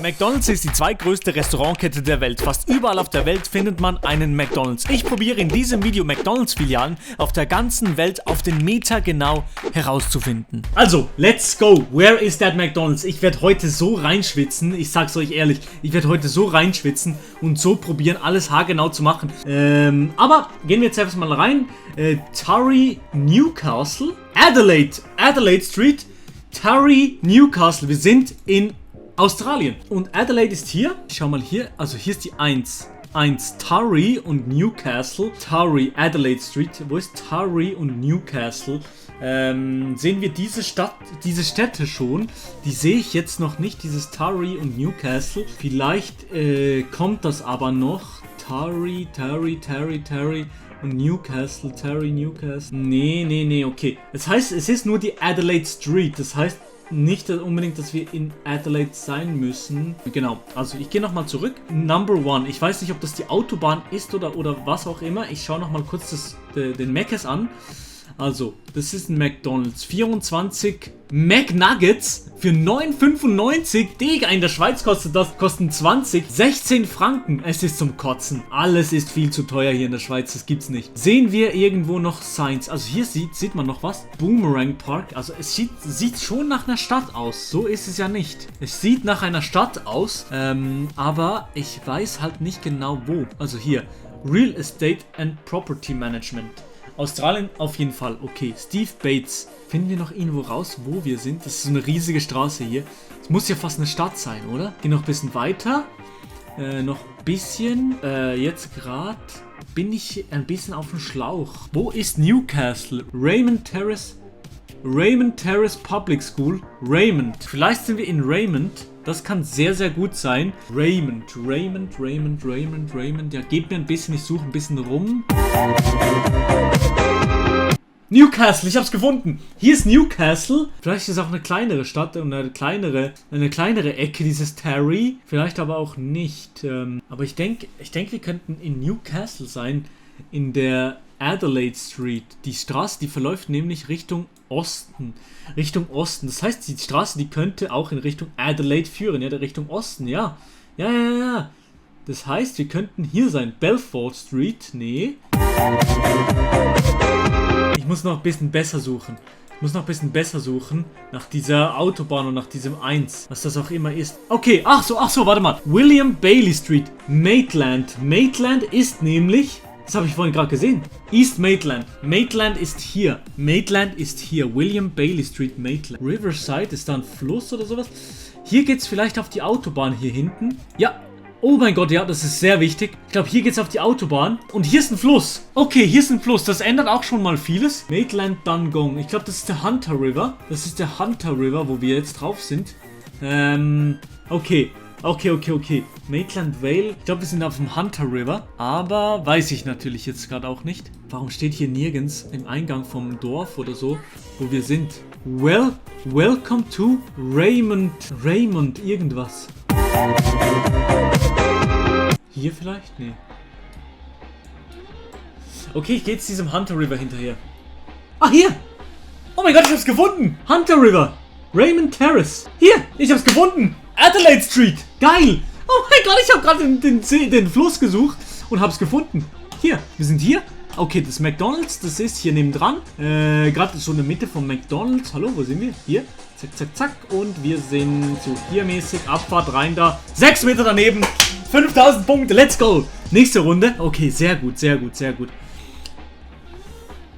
McDonald's ist die zweitgrößte Restaurantkette der Welt. Fast überall auf der Welt findet man einen McDonald's. Ich probiere in diesem Video McDonald's-Filialen auf der ganzen Welt auf den Meter genau herauszufinden. Also, let's go. Where is that McDonald's? Ich werde heute so reinschwitzen. Ich sag's euch ehrlich, ich werde heute so reinschwitzen und so probieren, alles haargenau zu machen. Aber gehen wir jetzt einfach mal rein. Tarry, Newcastle, Adelaide Street, Tarry, Newcastle. Wir sind in Australien. Und Adelaide ist hier. Schau mal hier. Also hier ist die 1. Tarry und Newcastle. Tarry, Adelaide Street. Wo ist Tarry und Newcastle? Sehen wir diese Städte schon. Die sehe ich jetzt noch nicht. Dieses Tarry und Newcastle. Vielleicht kommt das aber noch. Tarry und Newcastle. Tarry, Newcastle. Nee, okay. Das heißt, es ist nur die Adelaide Street. Das heißt nicht unbedingt, dass wir in Adelaide sein müssen. Genau, also ich gehe nochmal zurück. Number 1. Ich weiß nicht, ob das die Autobahn ist oder was auch immer. Ich schaue nochmal kurz den Mc's an. Also, das ist ein McDonald's. 24 McNuggets für 9,95. Digga, in der Schweiz kosten 20. 16 Franken. Es ist zum Kotzen. Alles ist viel zu teuer hier in der Schweiz. Das gibt's nicht. Sehen wir irgendwo noch Signs? Also hier sieht man noch was. Boomerang Park. Also es sieht schon nach einer Stadt aus. So ist es ja nicht. Es sieht nach einer Stadt aus. Aber ich weiß halt nicht genau wo. Also hier. Real Estate and Property Management. Australien auf jeden Fall. Okay, Steve Bates. Finden wir noch irgendwo raus, wo wir sind? Das ist so eine riesige Straße hier. Es muss ja fast eine Stadt sein, oder? Geh noch ein bisschen weiter. Noch ein bisschen. Jetzt gerade bin ich ein bisschen auf dem Schlauch. Wo ist Newcastle? Raymond Terrace Public School. Raymond. Vielleicht sind wir in Raymond. Das kann sehr, sehr gut sein. Raymond. Ja, gebt mir ein bisschen, ich suche ein bisschen rum. Newcastle, ich hab's gefunden. Hier ist Newcastle. Vielleicht ist es auch eine kleinere Stadt und eine kleinere Ecke, dieses Tarry. Vielleicht aber auch nicht. Aber ich denke, wir könnten in Newcastle sein, in der Adelaide Street. Die Straße, die verläuft nämlich Richtung Osten. Das heißt, die Straße, die könnte auch in Richtung Adelaide führen. Ja, Richtung Osten, ja. Ja. Das heißt, wir könnten hier sein. Belfort Street, nee. Ich muss noch ein bisschen besser suchen. Nach dieser Autobahn und nach diesem 1. Was das auch immer ist. Okay, ach so, warte mal. William Bailey Street, Maitland. Maitland ist nämlich... Das habe ich vorhin gerade gesehen. East Maitland. Maitland ist hier. William Bailey Street, Maitland. Riverside, ist da ein Fluss oder sowas? Hier geht's vielleicht auf die Autobahn hier hinten. Ja. Oh mein Gott, ja, das ist sehr wichtig. Ich glaube, hier geht's auf die Autobahn. Und hier ist ein Fluss. Okay, hier ist ein Fluss. Das ändert auch schon mal vieles. Maitland Dungong. Ich glaube, das ist der Hunter River. Wo wir jetzt drauf sind. Okay. Maitland Vale. Ich glaube, wir sind auf dem Hunter River. Aber weiß ich natürlich jetzt gerade auch nicht. Warum steht hier nirgends im Eingang vom Dorf oder so, wo wir sind? Welcome to Raymond irgendwas. Hier vielleicht? Nee. Okay, ich gehe jetzt diesem Hunter River hinterher. Ah, hier! Oh mein Gott, ich hab's gefunden! Hunter River! Raymond Terrace! Hier! Ich hab's gefunden! Adelaide Street! Geil! Oh mein Gott, ich habe gerade den Fluss gesucht und hab's gefunden. Hier, wir sind hier. Okay, das McDonald's, das ist hier nebendran. Gerade so in der Mitte vom McDonald's. Hallo, wo sind wir? Hier. Zack. Und wir sind so hier mäßig. Abfahrt rein da. 6 Meter daneben. 5000 Punkte. Let's go. Nächste Runde. Okay, sehr gut.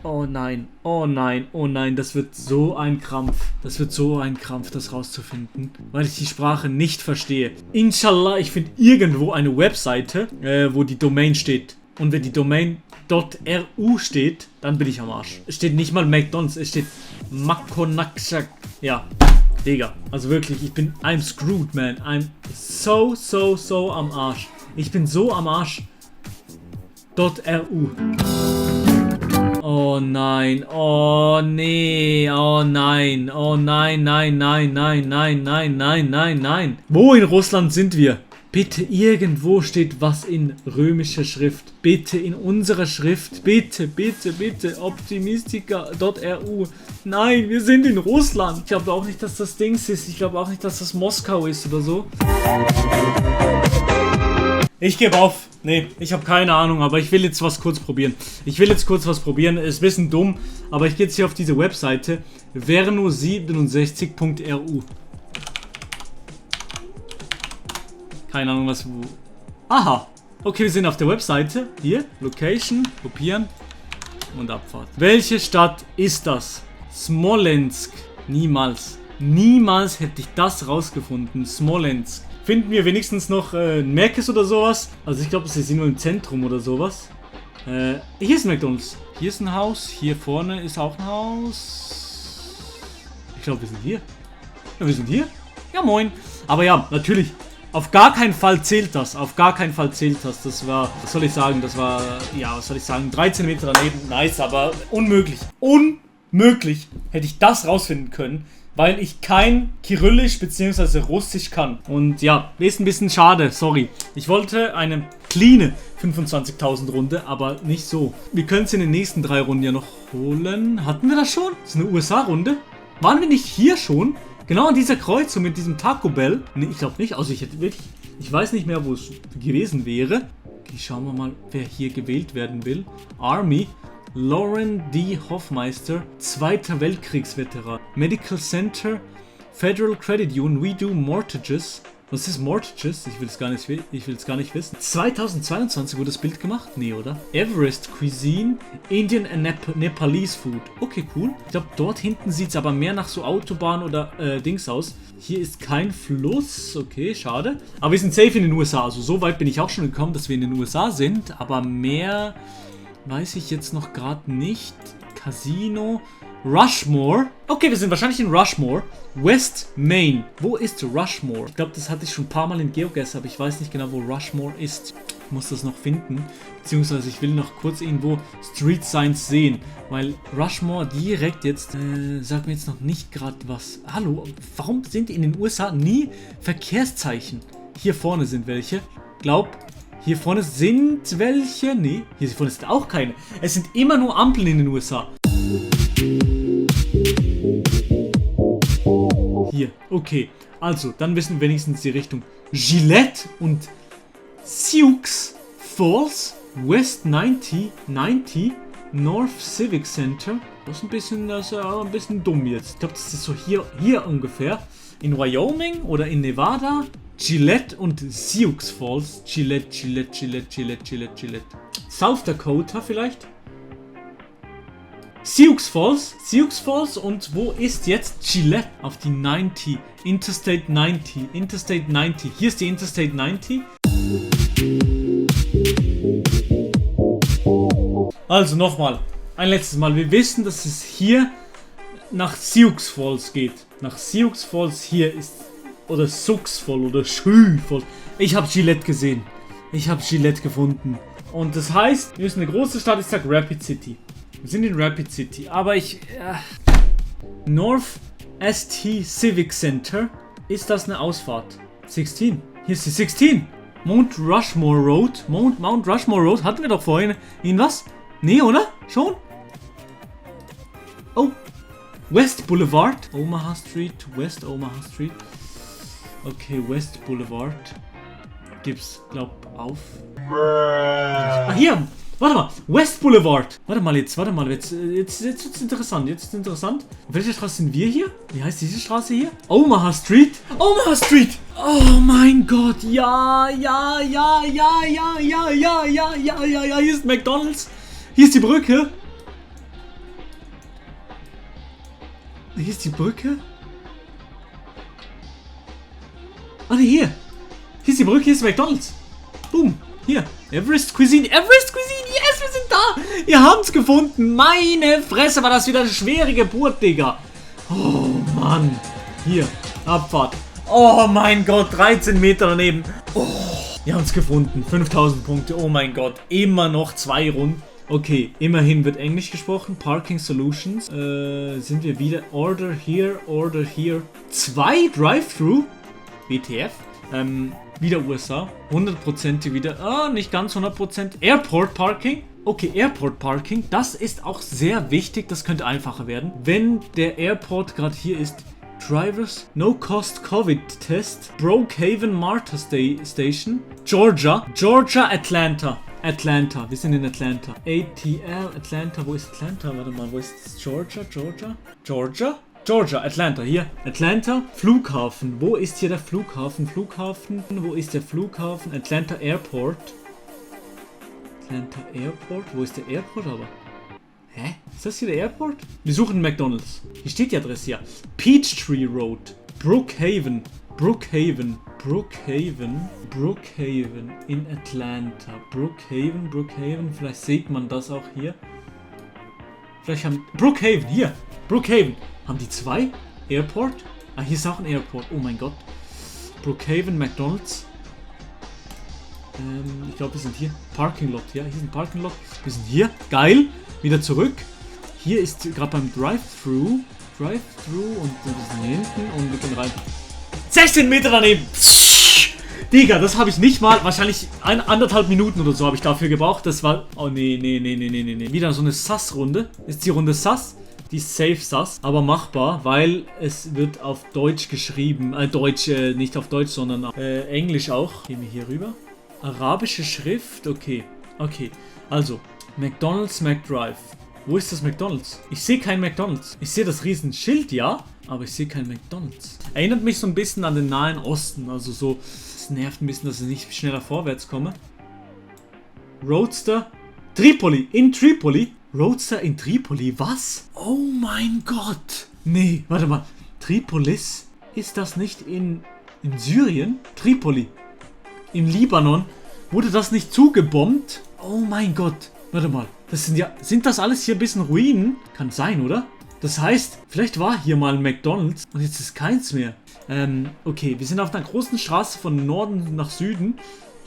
Oh nein, das wird so ein Krampf. Das rauszufinden, weil ich die Sprache nicht verstehe. Inshallah, ich finde irgendwo eine Webseite, wo die Domain steht. Und wenn die Domain .ru steht, dann bin ich am Arsch. Es steht nicht mal McDonald's, es steht Makonakshak. Ja, Digga, also wirklich, I'm screwed, man. I'm so am Arsch. Ich bin so am Arsch. .ru. Oh nein, oh nee, oh nein, nein. Wo in Russland sind wir? Bitte irgendwo steht was in römischer Schrift. Bitte in unserer Schrift. Bitte, bitte, bitte. Optimistica.ru. Nein, wir sind in Russland. Ich glaube auch nicht, dass das Dings ist. Ich glaube auch nicht, dass das Moskau ist oder so. Ich gebe auf. Nee, ich habe keine Ahnung, aber ich will jetzt was kurz probieren. Ist ein bisschen dumm, aber ich gehe jetzt hier auf diese Webseite. Verno67.ru. Keine Ahnung, was wo. Aha. Okay, wir sind auf der Webseite. Hier, Location, kopieren und Abfahrt. Welche Stadt ist das? Smolensk. Niemals. Niemals hätte ich das rausgefunden. Smolensk. Finden wir wenigstens noch ein Mc's oder sowas? Also ich glaube, es ist nur im Zentrum oder sowas. Hier ist ein McDonald's. Hier ist ein Haus. Hier vorne ist auch ein Haus. Ich glaube, wir sind hier. Ja, wir sind hier. Ja, moin. Aber ja, natürlich. Auf gar keinen Fall zählt das. Auf gar keinen Fall zählt das. Das war, was soll ich sagen? Das war, ja, was soll ich sagen? 13 Meter daneben. Nice, aber unmöglich. Unmöglich hätte ich das rausfinden können, weil ich kein Kyrillisch bzw. Russisch kann. Und ja, ist ein bisschen schade, sorry. Ich wollte eine cleane 25.000 Runde, aber nicht so. Wir können es in den nächsten 3 Runden ja noch holen. Hatten wir das schon? Das ist eine USA-Runde. Waren wir nicht hier schon? Genau an dieser Kreuzung mit diesem Taco Bell. Nee, ich glaube nicht. Also ich hätte wirklich... Ich weiß nicht mehr, wo es gewesen wäre. Okay, schauen wir mal, wer hier gewählt werden will. Army. Lauren D. Hoffmeister. Zweiter Weltkriegsveteran. Medical Center. Federal Credit Union. We do mortgages. Was ist Mortgages? Ich will es gar nicht wissen. 2022 wurde das Bild gemacht? Nee, oder? Everest Cuisine, Indian and Nepalese Food. Okay, cool. Ich glaube, dort hinten sieht es aber mehr nach so Autobahn oder Dings aus. Hier ist kein Fluss. Okay, schade. Aber wir sind safe in den USA. Also so weit bin ich auch schon gekommen, dass wir in den USA sind. Aber mehr weiß ich jetzt noch gerade nicht. Casino... Rushmore. Okay, wir sind wahrscheinlich in Rushmore. West Main. Wo ist Rushmore? Ich glaube, das hatte ich schon ein paar Mal in GeoGuessr, aber ich weiß nicht genau, wo Rushmore ist. Ich muss das noch finden. Beziehungsweise ich will noch kurz irgendwo Street Signs sehen. Weil Rushmore direkt jetzt, sagt mir jetzt noch nicht gerade was. Hallo, warum sind in den USA nie Verkehrszeichen? Hier vorne sind welche. Glaub, hier vorne sind welche. Nee, hier vorne sind auch keine. Es sind immer nur Ampeln in den USA. Hier, okay. Also, dann wissen wir wenigstens die Richtung. Gillette und Sioux Falls, West 90, North Civic Center. Das ist ein bisschen dumm jetzt. Ich glaube, das ist so hier ungefähr. In Wyoming oder in Nevada. Gillette und Sioux Falls. Gillette. South Dakota vielleicht? Sioux Falls und wo ist jetzt Gillette? Auf die 90, Interstate 90. Hier ist die Interstate 90. Also nochmal, ein letztes Mal. Wir wissen, dass es hier nach Sioux Falls geht. Nach Sioux Falls hier ist, oder Sioux Falls oder Sioux Falls. Ich habe Gillette gesehen. Ich habe Gillette gefunden. Und das heißt, wir sind eine große Stadt, ich sag Rapid City. Wir sind in Rapid City, aber North ST Civic Center. Ist das eine Ausfahrt? 16. Hier ist die 16. Mount Rushmore Road. Mount Rushmore Road. Hatten wir doch vorhin irgendwas? Nee, oder? Schon? Oh. West Boulevard. Omaha Street. West Omaha Street. Okay, West Boulevard. Gibt's, glaub, auf. Ah, hier. Warte mal, West Boulevard. Warte mal, jetzt wird's interessant. Auf welcher Straße sind wir hier? Wie heißt diese Straße hier? Omaha Street. Oh mein Gott, ja. Hier ist McDonald's. Hier ist die Brücke. Warte, hier. Hier ist die Brücke, hier ist McDonald's. Boom. Hier, Everest Cuisine, yes, wir sind da! Wir haben es gefunden, meine Fresse, war das wieder eine schwere Geburt, Digga. Oh Mann, hier, Abfahrt. Oh mein Gott, 13 Meter daneben. Oh, wir haben es gefunden, 5000 Punkte, oh mein Gott, immer noch 2 Runden. Okay, immerhin wird Englisch gesprochen, Parking Solutions, sind wir wieder, Order here, 2 Drive-Thru, WTF. Wieder USA. 100% wieder. Nicht ganz 100%. Airport Parking. Okay, Airport Parking. Das ist auch sehr wichtig. Das könnte einfacher werden. Wenn der Airport gerade hier ist. Drivers, No Cost Covid Test, Brookhaven Marta Station, Georgia, Atlanta. Atlanta, wir sind in Atlanta. ATL, Atlanta, wo ist Atlanta? Warte mal, wo ist das? Georgia, Atlanta, hier. Atlanta, Flughafen. Wo ist hier der Flughafen? Wo ist der Flughafen? Atlanta Airport. Wo ist der Airport aber? Hä? Ist das hier der Airport? Wir suchen McDonald's. Hier steht die Adresse ja. Peachtree Road. Brookhaven in Atlanta. Brookhaven. Vielleicht sieht man das auch hier. Brookhaven. Haben die zwei? Airport? Hier ist auch ein Airport. Oh mein Gott. Brookhaven, McDonald's. Ich glaube, wir sind hier. Parking Lot. Ja, hier ist ein Parking Lot. Wir sind hier. Geil. Wieder zurück. Hier ist gerade beim Drive-Thru und wir sind hier hinten und wir können rein. 16 Meter daneben. Digga, das habe ich nicht mal. Wahrscheinlich 1,5 Minuten oder so habe ich dafür gebraucht. Das war... Oh, nee. Wieder so eine Sass-Runde. Ist die Runde Sass? Die ist safe Sass, aber machbar, weil es wird auf Deutsch geschrieben. Nicht auf Deutsch, sondern auf Englisch auch. Gehen wir hier rüber. Arabische Schrift. Okay. Also, McDonald's, McDrive. Wo ist das McDonald's? Ich sehe kein McDonald's. Ich sehe das Riesenschild, ja, aber ich sehe kein McDonald's. Erinnert mich so ein bisschen an den Nahen Osten. Also so, es nervt ein bisschen, dass ich nicht schneller vorwärts komme. Roadster. In Tripoli. Roadster in Tripoli, was? Oh mein Gott. Nee, warte mal. Tripolis? Ist das nicht in Syrien? Tripoli. Im Libanon. Wurde das nicht zugebombt? Oh mein Gott. Warte mal. Sind das alles hier ein bisschen Ruinen? Kann sein, oder? Das heißt, vielleicht war hier mal ein McDonald's und jetzt ist keins mehr. Okay, wir sind auf einer großen Straße von Norden nach Süden.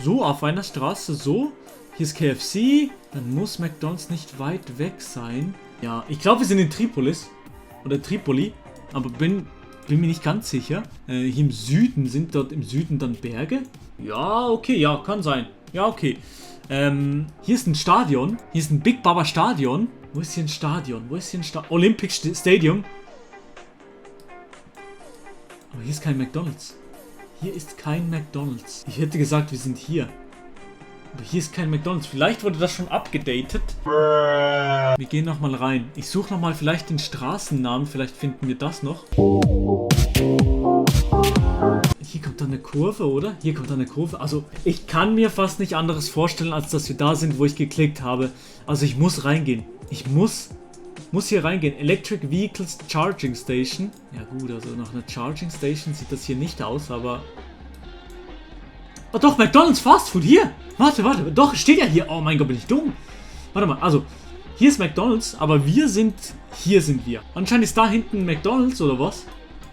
So, auf einer Straße, so. Hier ist KFC. Dann muss McDonald's nicht weit weg sein. Ja, ich glaube, wir sind in Tripolis. Oder Tripoli. Aber bin mir nicht ganz sicher. Hier im Süden, sind dort im Süden dann Berge? Ja, okay, ja, kann sein. Ja, okay. Hier ist ein Stadion. Hier ist ein Big Baba Stadion. Wo ist hier ein Stadion? Olympic Stadium. Aber hier ist kein McDonald's. Ich hätte gesagt, wir sind hier. Aber hier ist kein McDonald's. Vielleicht wurde das schon abgedatet. Wir gehen nochmal rein. Ich suche nochmal vielleicht den Straßennamen. Vielleicht finden wir das noch. Hier kommt dann eine Kurve, oder? Hier kommt dann eine Kurve. Also, ich kann mir fast nicht anderes vorstellen, als dass wir da sind, wo ich geklickt habe. Also, ich muss reingehen. Ich muss hier reingehen. Electric Vehicles Charging Station. Ja gut, also nach einer Charging Station sieht das hier nicht aus, aber... Oh doch, McDonald's Fast Food, hier! Warte, doch, steht ja hier. Oh mein Gott, bin ich dumm. Warte mal, also, hier ist McDonald's, aber hier sind wir. Anscheinend ist da hinten McDonald's, oder was?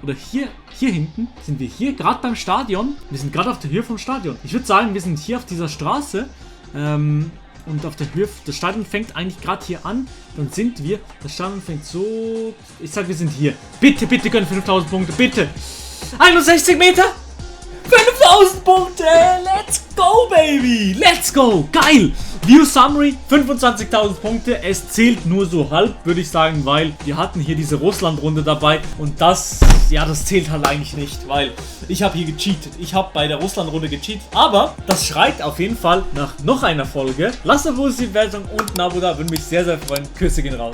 Oder hier hinten sind wir hier, gerade beim Stadion. Wir sind gerade auf der Höhe vom Stadion. Ich würde sagen, wir sind hier auf dieser Straße. Und auf der Höhe, das Stadion fängt eigentlich gerade hier an. Dann sind wir, das Stadion fängt so... Ich sag, wir sind hier. Bitte gönnen 5000 Punkte, bitte. 61 Meter. 5000 Punkte. Let's go, baby. Let's go. Geil. View Summary, 25.000 Punkte. Es zählt nur so halb, würde ich sagen, weil wir hatten hier diese Russland-Runde dabei. Und das zählt halt eigentlich nicht, weil ich habe hier gecheatet. Ich habe bei der Russland-Runde gecheatet. Aber das schreit auf jeden Fall nach noch einer Folge. Lasst eine positive Bewertung und ein Abo da, würde mich sehr, sehr freuen. Küsse gehen raus.